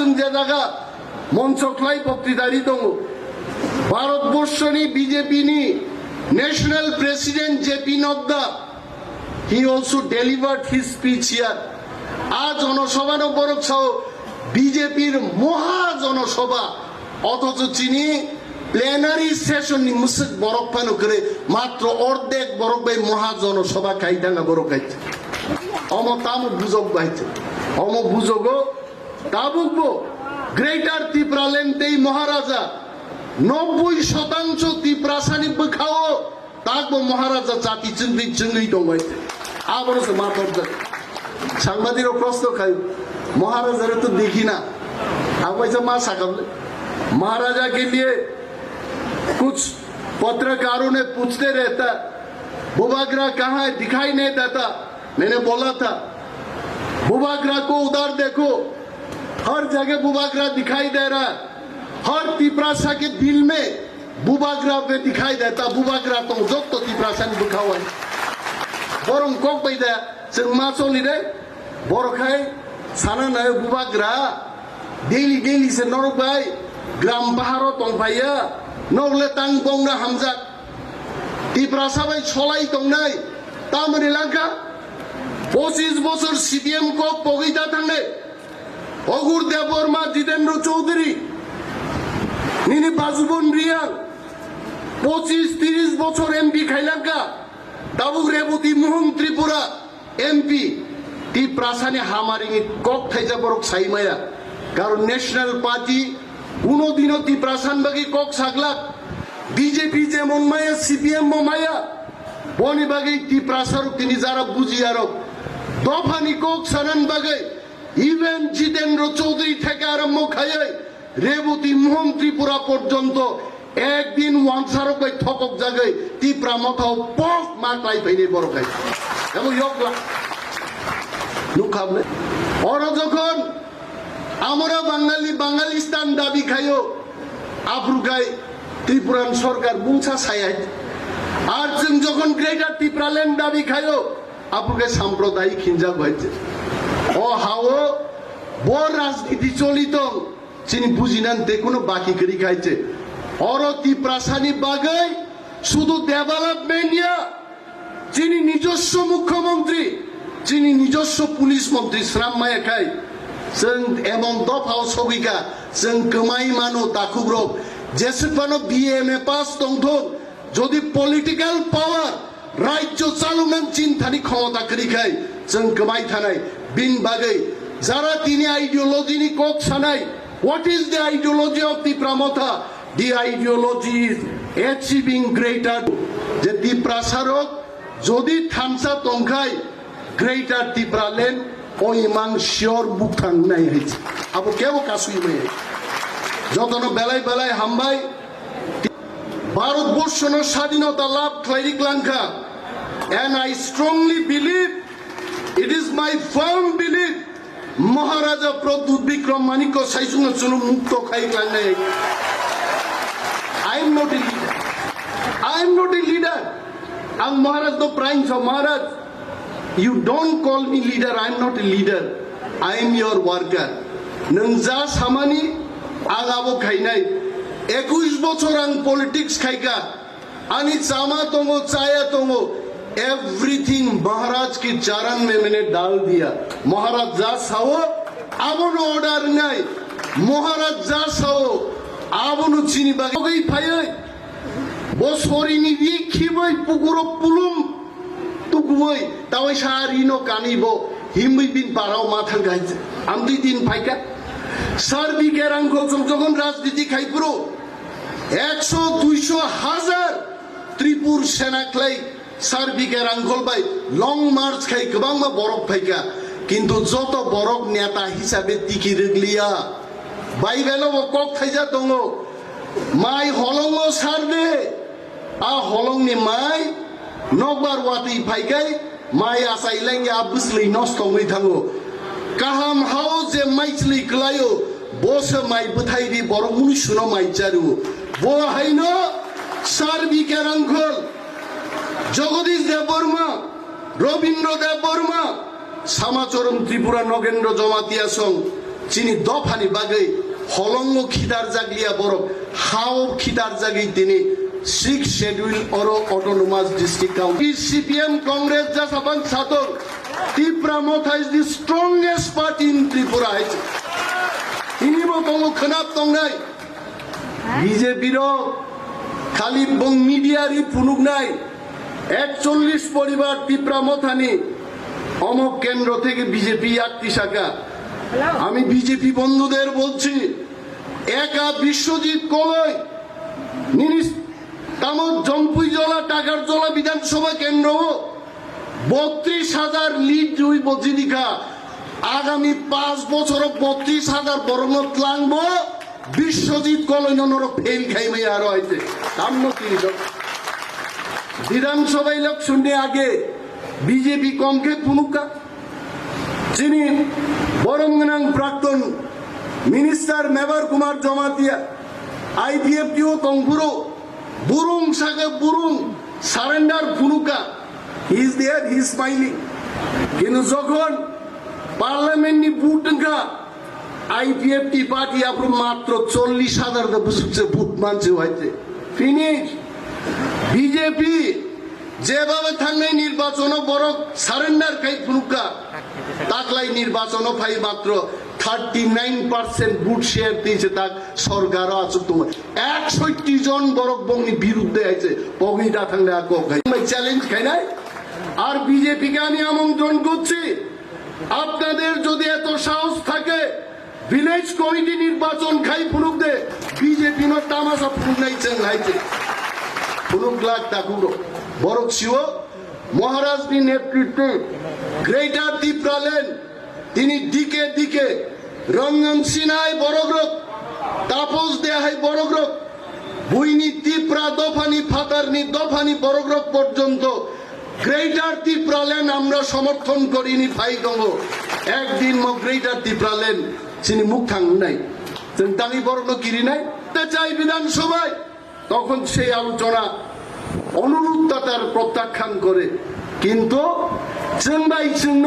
जों जे जागा मन्चख्लाय बक्तृतारि दङ भारतबर्षनि बिजेपिनि national president JP Nadda he also delivered his speech here आज জনসভানো বরক ছাও বিজেপির মহা জনসভা অথচ চিনি প্লেনারি সেশননি মুসক বরক পানো করে মাত্র অর্ধেক বরক বাই মহা জনসভা খাইদাঙ্গা বরক খাইছে অমতাম বুজক বাইছে অম বুজগো তাবুকবো গ্রেটার ত্রিপুরাল্যান্ডেই মহারাজা 90% ত্রিপুরাসানি বখাও তাকবো মহারাজা জাতি চিংড়ি চিংড়ি দंगाইছে আবারও মাতর সাংবাদিক প্রশ্ন খাই महाराजा तो देखी ना अब वैसे मां सकल महाराजा के लिए कुछ पत्रकारों ने पूछते रहता बुबाग्रा कहाँ है दिखाई नहीं देता मैंने बोला था बुबाग्रा को उधर देखो हर जगह बुबाग्रा दिखाई दे रहा है हर तिपरासा के दिल में बुबाग्रा पे दिखाई देता बुबाग्रा तो जो तो तिपरासा ने बुखा हुआ है बोरंग को पैदा सिंह मासो लिरे बोरखाई साना नाय बुबाग्रा डेली से नरबाय ग्राम पाहारो तंफाया नगले तां बंगना हामजा तिप्रासाबाय सलाई तंनाय तामनि लांका 25 বছর सीपीएम को पगिता थांने अगुर देवबर्मा जितेंद्र चौधरी निनी बाजुबन रियां 25-30 বছর एमपी खाइलांका दाबुक रेवती मोहन त्रिपुरा एमपी ত্রিপ্রাসানি হামারিং কক থাইজা বরক সাইমায়া কারণ ন্যাশনাল পার্টি কোনোদিনও ত্রিপ্রাসান বাকি কক সাগলা বিজেপি যেমন মায়া সিপিএম মায়া বনি বাকি ত্রিপ্রাসার তিনি যারা বুঝিয়ার দফানি কক সানান বাকি ইভেন জিতেন্দ্র চৌধুরী থেকে আরম্ভ খায় রেবতী মোহন ত্রিপুরা পর্যন্ত একদিন ওয়ানসারক বাই থকক জায়গায় ত্রিপুরা মাথাও পক মাকলাই ফাইনে বড় খাই এবং ইয়কলা নুখাবলে और যখন আমরা বাঙালিস্তান দাবি খাইও আফ্রিকায় ত্রিপুরান সরকার বুংছা ছায়ায় আর जों যখন গ্রেটার ত্রিপুরাল্যান্ড দাবি খাইও আফ্রিকায় সাম্প্রদায়িক হিংসা হয়েছে ও হাও বড় রাজনীতি চলিত চিনি বুঝিনানতে কোনো বাকি করি খাইছে और ত্রিপ্রাসানি বাগাই শুধু ডেভেলপমেন্ট ইয়া চিনি নিজস্ব মুখ্যমন্ত্রী যিনি নিজস্ব পুলিশ মন্ত্রী শ্রাম মায়া খাই जों एमन दफाव सबिका जों गोमाय मानो दाखुब्रब जेसेबानो बीएमए पास दंथो যদি पलिटिकल पावर राज्य चालुमान चिन्तानि क्षमता करिखाय जों गोमाय थानाय बिन बागै যারা তিনি आइडियोलॉजी কক सानाय what is the ideology of Tipramotha the ideology is achieving greater যে ত্রিপ্রাসারক যদি থামসা তংখাই গ্রেটার ত্রিপুরাল্যান্ড ওই মাংসর বুকথান নাই হয়েছে আবো কেউ কাশুই মেয়ে যতন বেলায় বেলায় হামবাই ভারতবর্ষের স্বাধীনতা লাভ ক্লাইরিক লাঙ্কা and I strongly believe it is my firm belief মহারাজা প্রদ্যুৎ বিক্রম মানিক্য সাইসুং চুলু মুক্ত খাই Langai I am not a leader ang মহারাজ তো প্রাইম সব মহারাজ You don't call me leader. I am not a leader. I am your worker. Nengza samani agabo khainai. 21 বছর ang politics khaika. Ani chama tongo chaya tongo. Everything Maharaj ki charan mein maine dal diya. Maharaj ja sao abono order nai. Maharaj ja sao abono chini bagi gai phayai. Bosorini di khibai pukuro pulum তুকুই তাওই সারিনো কানিবো হিমই বিন পারাও মাথার গাইছে আম দুই দিন ফাইকা সার্বিকের অঙ্ক যখন রাজনীতি খাইপুরো 100-200,000 ত্রিপুর সেনা ক্লাই সার্বিকের uncle by long March খাই গোবাং বরফ ফাইকা কিন্তু যত বরফ নেতা হিসাবে টিকি রেগলিয়া বাইবেল কক থাইজা দङ মাই হলং সারবে আ হলংনি মাই नगबार वाती फाइगाय माय आसाइलांगे आबुसलै नस्तङै थाङो काहाम हाव जे माइसलै क्लायो बस माइ बुथाइरि बरमुनि सुनो माइचारु बो हाइनो सार्बी केरांखल जगदीश देवबर्मा रवीन्द्र देवबर्मा सामाचरम त्रिपुरा नगेन्द्र जमातिया सं চিনি দফানি বাগে হলঙ্গ খিদার জাগলিয়া বড় হাও খিদার জাগি তিনি 6 schedule or autonomous district council CPM Congress যা সাবান সাতর Tripura Motha is the strongest party in Tripura তিনি মতঙ্গ খানাপ তংনাই বিজেপির খালি বং মিডিয়ারই ফুনুক নাই 41 পরিবার ত্রিপুরা মথানি অমক কেন্দ্র থেকে বিজেপি আটটি শাখা আমি বিজেপি বন্ধুদের বলছি একা বিশ্বজিৎ কলই তামত জম্পুই জলা টাকার জলা বিধানসভা কেন্দ্র 32,000 লিড দুই বজিদিকা আগামী 5 বছর 32,000 বরমত লাগব বিশ্বজিৎ কলই নর ফেল খাইমাই আর হইতে সামনে বিধানসভা ইলেকশনে আগে বিজেপি কমকে পুনুকা যিনি বরংনাং প্রাক্তন মিনিস্টার মেবার কুমার জমাতিয়া আইপিএফটিও তংপুরো বুরুং সাগে বুরুং সারেন্ডার পুনুকা he is there he is smiling কিন্তু যখন পার্লামেন্টনি বুটঙ্কা আইপিএফটি পার্টি আপনার মাত্র 40,000 বুঝছে বুট মানছে হইতে ফিনিশ বিজেপি যেভাবে থাকলে নির্বাচন বড় সারেন্ডার খাই ফুনুকা তাকলাই নির্বাচন ফাই মাত্র 39% বুট শেয়ার দিয়েছে তাক সরকারও আছে তোমার 61 জন বড় বঙ্গি বিরুদ্ধে আছে বঙ্গিটা থাকলে আর খাই চ্যালেঞ্জ খাই নাই আর বিজেপিকে আমি আমন্ত্রণ করছি আপনাদের যদি এত সাহস থাকে ভিলেজ কমিটি নির্বাচন খাই ফুনুক দে বিজেপি নো তামাশা ফুনুক নাইছেন নাইছে ফুনুক লাগ তাকুরো বড় শিব মহারাজনি নেতৃত্বে গ্রেটার ত্রিপুরালেন তিনি দিকে দিকে রঙ্গন সিনহাই বড়গ্রক তাপস দেহাই বড়গ্রক বুইনি ত্রিপুরা দফানি ফাতারনি দফানি বড়গ্রক পর্যন্ত গ্রেটার ত্রিপুরালেন আমরা সমর্থন করিনি ফাইগঙ্গ একদিন ম গ্রেটার ত্রিপুরালেন তিনি মুখ থাং নাই তানি বর্ণ কিরি নাই তে চাই বিধানসভায় তখন সেই আলোচনা অনুরোধ তার প্রত্যাখ্যান করে কিন্তু চেন্নাই চিহ্ন